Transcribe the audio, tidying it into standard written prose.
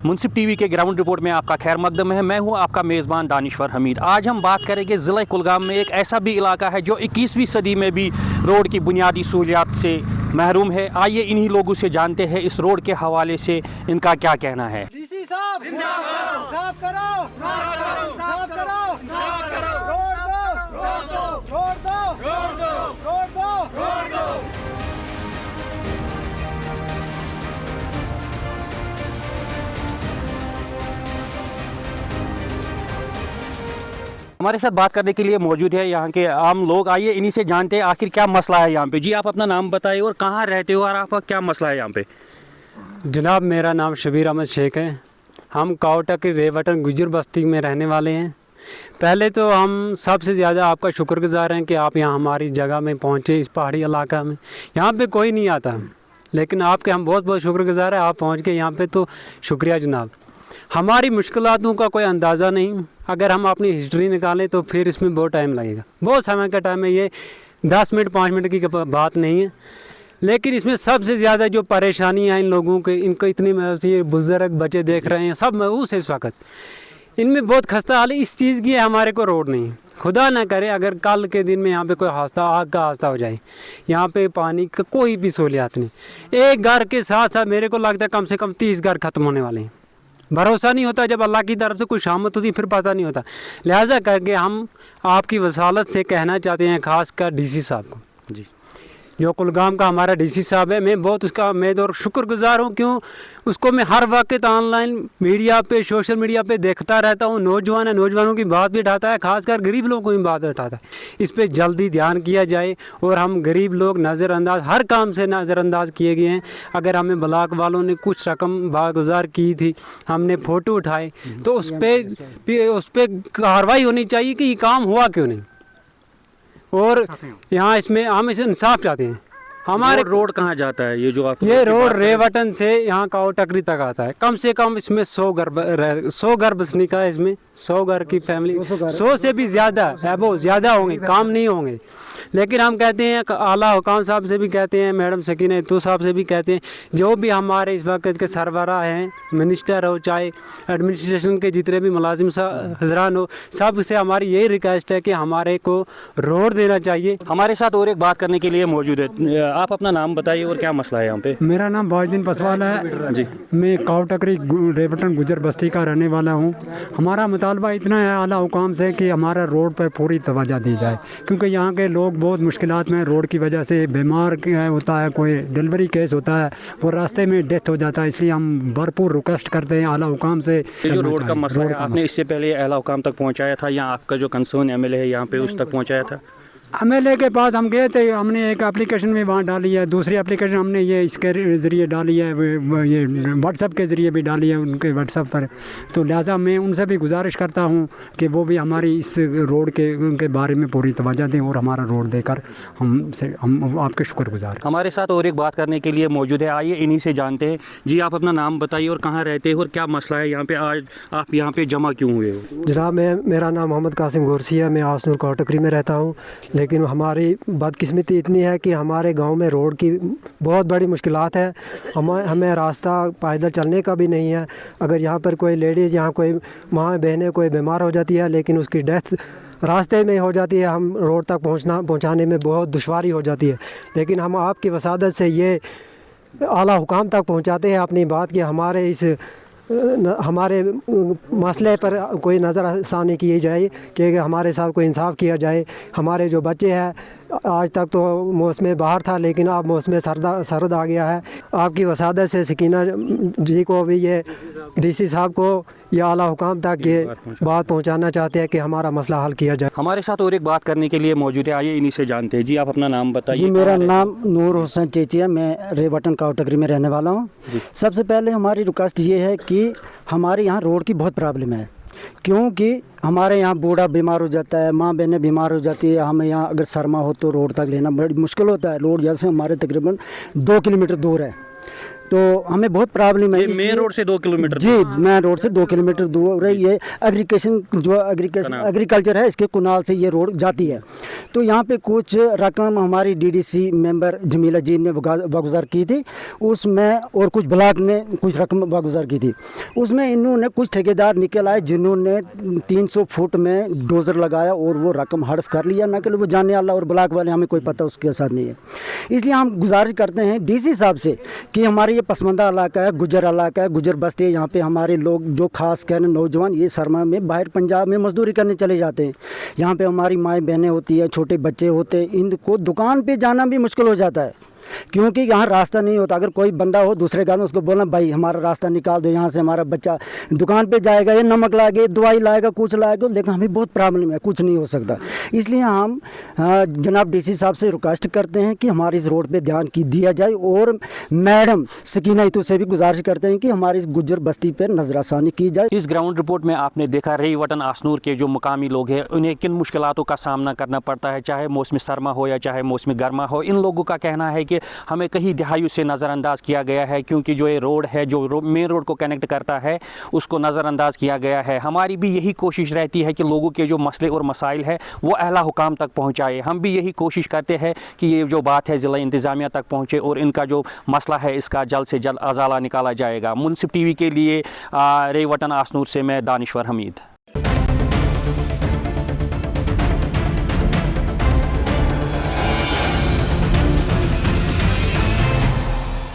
मुनसिफ TV के ground report में आपका खैर मकदम है। मैं हूं आपका मेज़बान दानिशवर हमीद। आज हम बात करेंगे ज़िला कुलगाम में एक ऐसा भी इलाका है जो 21वीं सदी में भी रोड की बुनियादी सहूलियात से महरूम है। आइए इन्हीं लोगों से जानते हैं इस रोड के हवाले से इनका क्या कहना है। डीसी साहब साफ करो, साफ करो, रोड दो, छोड़ दो, रोड दो। हमारे साथ बात करने के लिए मौजूद है यहाँ के आम लोग। आइए इन्हीं से जानते हैं आखिर क्या मसला है यहाँ पे। जी आप अपना नाम बताइए और कहाँ रहते हो और आपका क्या मसला है यहाँ पे। जनाब मेरा नाम शबीर अहमद शेख है। हम कावटा के रेवटन गुजर बस्ती में रहने वाले हैं। पहले तो हम सबसे ज़्यादा आपका शुक्रगुजार हैं कि आप यहाँ हमारी जगह में पहुँचे, इस पहाड़ी इलाका में। यहाँ पे कोई नहीं आता, लेकिन आपके हम बहुत बहुत शुक्रगुजार हैं। आप पहुँच के यहाँ पे तो शुक्रिया जनाब। हमारी मुश्किलातों का कोई अंदाज़ा नहीं, अगर हम अपनी हिस्ट्री निकालें तो फिर इसमें बहुत टाइम लगेगा, बहुत समय का टाइम है। ये 10 मिनट 5 मिनट की बात नहीं है। लेकिन इसमें सबसे ज़्यादा जो परेशानी है इन लोगों के, इनको इतनी ये बुज़ुर्ग बच्चे देख रहे हैं, सब मयूस है इस वक्त। इनमें बहुत खस्ता हाल है इस चीज़ की है, हमारे को रोड नहीं। खुदा ना करे अगर कल के दिन में यहाँ पे कोई हादसा, आग का हादसा हो जाए, यहाँ पे पानी का कोई भी सहूलियत नहीं। एक घर के साथ साथ मेरे को लगता है कम से कम 30 घर ख़त्म होने वाले हैं। भरोसा नहीं होता, जब अल्लाह की तरफ से कोई शामत होती फिर पता नहीं होता। लिहाजा करके हम आपकी वसालत से कहना चाहते हैं, ख़ास कर डीसी साहब को, जी जो कुलगाम का हमारा डीसी साहब है, मैं बहुत उसका मैं तो शुक्रगुजार हूँ। क्यों, उसको मैं हर वक्त ऑनलाइन मीडिया पे, सोशल मीडिया पे देखता रहता हूँ। नौजवान है, नौजवानों की बात भी उठाता है, खासकर गरीब लोगों की बात उठाता है। इस पे जल्दी ध्यान किया जाए। और हम गरीब लोग नज़रअंदाज, हर काम से नज़रअंदाज किए गए हैं। अगर हमें ब्लॉक वालों ने कुछ रकम बागुजार की थी, हमने फ़ोटो उठाए, तो उस पर कार्रवाई होनी चाहिए कि ये काम हुआ क्यों नहीं। और यहाँ इसमें हम इसे इंसाफ चाहते हैं। हमारे रोड कहाँ जाता है? ये रोड रेवटन से यहाँ कावटकरी तक आता है। कम से कम इसमें 100 घर बसने का है। इसमें 100 घर की फैमिली, 100 से भी ज़्यादा है, वो ज़्यादा होंगे, काम नहीं होंगे। लेकिन हम कहते हैं, आला हुकाम साहब से भी कहते हैं, मैडम सकीना तो साहब से भी कहते हैं, जो भी हमारे इस वक्त के सरबरा हैं, मिनिस्टर हो चाहे एडमिनिस्ट्रेशन के जितने भी मुलाजिम हजरान हो, सब से हमारी यही रिक्वेस्ट है कि हमारे को रोड देना चाहिए। हमारे साथ और एक बात करने के लिए मौजूद है। आप अपना नाम बताइए और क्या मसला है यहाँ पे। मेरा नाम बाजुद्दीन पसवाल है जी। मैं कावटकरी रेवटन गुजर बस्ती का रहने वाला हूँ। हमारा मुतालबा इतना है आला हुकाम से कि हमारा रोड पर पूरी तवज्जो दी जाए, क्योंकि यहाँ के लोग बहुत मुश्किलात में, रोड की वजह से बीमार होता है, कोई डिलीवरी केस होता है, वो रास्ते में डेथ हो जाता है। इसलिए हम भरपूर रिक्वेस्ट करते हैं आला हुकाम से। जो रोड का मसला है, आपने इससे पहले आला हुकाम तक पहुँचाया था या आपका जो कंसर्न एमएलए है यहाँ पे उस तक पहुँचाया था? एमएलए के पास हम गए थे, हमने एक एप्लीकेशन में वहाँ डाली है, दूसरी एप्लीकेशन हमने ये इसके ज़रिए डाली है, ये व्हाट्सएप के ज़रिए भी डाली है उनके व्हाट्सएप पर। तो लिहाजा मैं उनसे भी गुजारिश करता हूँ कि वो भी हमारी इस रोड के बारे में पूरी तवज्जो दें और हमारा रोड देकर हम आपके शुक्रगुजार। हमारे साथ और एक बात करने के लिए मौजूद है, आइए इन्हीं से जानते हैं। जी आप अपना नाम बताइए और कहाँ रहते हैं और क्या मसला है यहाँ पे, आज आप यहाँ पे जमा क्यों हुए हो? जनाब मेरा नाम मोहम्मद कासिम गोरसी है। मैं आसनूर कावटकरी में रहता हूँ। लेकिन हमारी बदकिस्मती इतनी है कि हमारे गांव में रोड की बहुत बड़ी मुश्किलात है। हमें रास्ता पैदल चलने का भी नहीं है। अगर यहाँ पर कोई लेडीज़, यहाँ कोई माँ बहनें कोई बीमार हो जाती है, लेकिन उसकी डेथ रास्ते में हो जाती है, हम रोड तक पहुँचाने में बहुत दुश्वारी हो जाती है। लेकिन हम आपकी वसादत से ये आला हुकाम तक पहुँचाते हैं अपनी बात कि हमारे मसले पर कोई नज़रसानी की जाए, कि हमारे साथ कोई इंसाफ किया जाए। हमारे जो बच्चे हैं, आज तक तो मौसम बहार था, लेकिन अब मौसम सर्द आ गया है। आपकी वसादत से सकीना जी को भी, ये डीसी साहब को, या आला हुकाम तक ये बात पहुंचाना चाहते हैं कि हमारा मसला हल किया जाए। हमारे साथ और एक बात करने के लिए मौजूद है, आइए इन्हीं से जानते हैं। जी आप अपना नाम बताइए। जी मेरा नाम नूर हुसैन चेचिया, मैं रेवटन कावटकरी में रहने वाला हूँ। सबसे पहले हमारी रिक्वेस्ट ये है कि हमारे यहाँ रोड की बहुत प्रॉब्लम है, क्योंकि हमारे यहाँ बूढ़ा बीमार हो जाता है, माँ बहनें बीमार हो जाती है। हमें यहाँ अगर सरमा हो तो रोड तक लेना बड़ी मुश्किल होता है। रोड जैसे हमारे तकरीबन 2 किलोमीटर दूर है, तो हमें बहुत प्रॉब्लम है। मेन रोड से 2 किलोमीटर? जी मेन रोड से 2 किलोमीटर दूर है। ये एग्रीकल्चर है, इसके कुनाल से ये रोड जाती है। तो यहाँ पे कुछ रकम हमारी डीडीसी मेंबर जमीला जी ने वागुजार की थी, उसमें और कुछ ब्लॉक ने कुछ रकम वागुजार की थी। उसमें इन्होंने कुछ ठेकेदार निकल आए जिन्होंने 300 फुट में डोजर लगाया और वो रकम हड़प कर लिया, ना कि वो जाने वाला और ब्लॉक वाले हमें कोई पता उसके साथ नहीं है। इसलिए हम गुजारिश करते हैं डीसी साहब से कि हमारे ये पसमानदा इलाका है, गुजर इलाका है, गुजर बस्ती है, यहाँ पे हमारे लोग जो खास कर नौजवान ये सरमा में बाहर पंजाब में मजदूरी करने चले जाते हैं। यहाँ पे हमारी माएँ बहनें होती है, छोटे बच्चे होते हैं, इनको दुकान पे जाना भी मुश्किल हो जाता है क्योंकि यहाँ रास्ता नहीं होता। अगर कोई बंदा हो दूसरे गाँव में, उसको बोलना भाई हमारा रास्ता निकाल दो, यहाँ से हमारा बच्चा दुकान पे जाएगा, ये नमक लाएगा, दवाई लाएगा, कुछ लाएगा, लेकिन हमें बहुत प्रॉब्लम है, कुछ नहीं हो सकता। इसलिए हम जनाब डीसी साहब से रिक्वेस्ट करते हैं कि हमारी इस रोड पे ध्यान की दिया जाए और मैडम सकीना इतू से भी गुजारिश करते हैं कि हमारी इस गुज्जर बस्ती पर नजरसानी की जाए। इस ग्राउंड रिपोर्ट में आपने देखा रई वतन आसनूर के जो मुकामी लोग हैं उन्हें किन मुश्किलातों का सामना करना पड़ता है, चाहे मौसम सरमा हो या चाहे मौसम गर्मा हो। इन लोगों का कहना है कि हमें कहीं दहाइयों से नज़रअंदाज किया गया है, क्योंकि जो ये रोड है, जो मेन रोड को कनेक्ट करता है, उसको नज़रअंदाज किया गया है। हमारी भी यही कोशिश रहती है कि लोगों के जो मसले और मसाइल है वो अहला हुकाम तक पहुँचाए। हम भी यही कोशिश करते हैं कि ये जो बात है ज़िला इंतज़ामिया तक पहुँचे और इनका जो मसला है इसका जल्द से जल्द अजाला निकाला जाएगा। मुनसिफ टीवी के लिए रई वतन आसनूर से मैं दानिश्वर हमीद।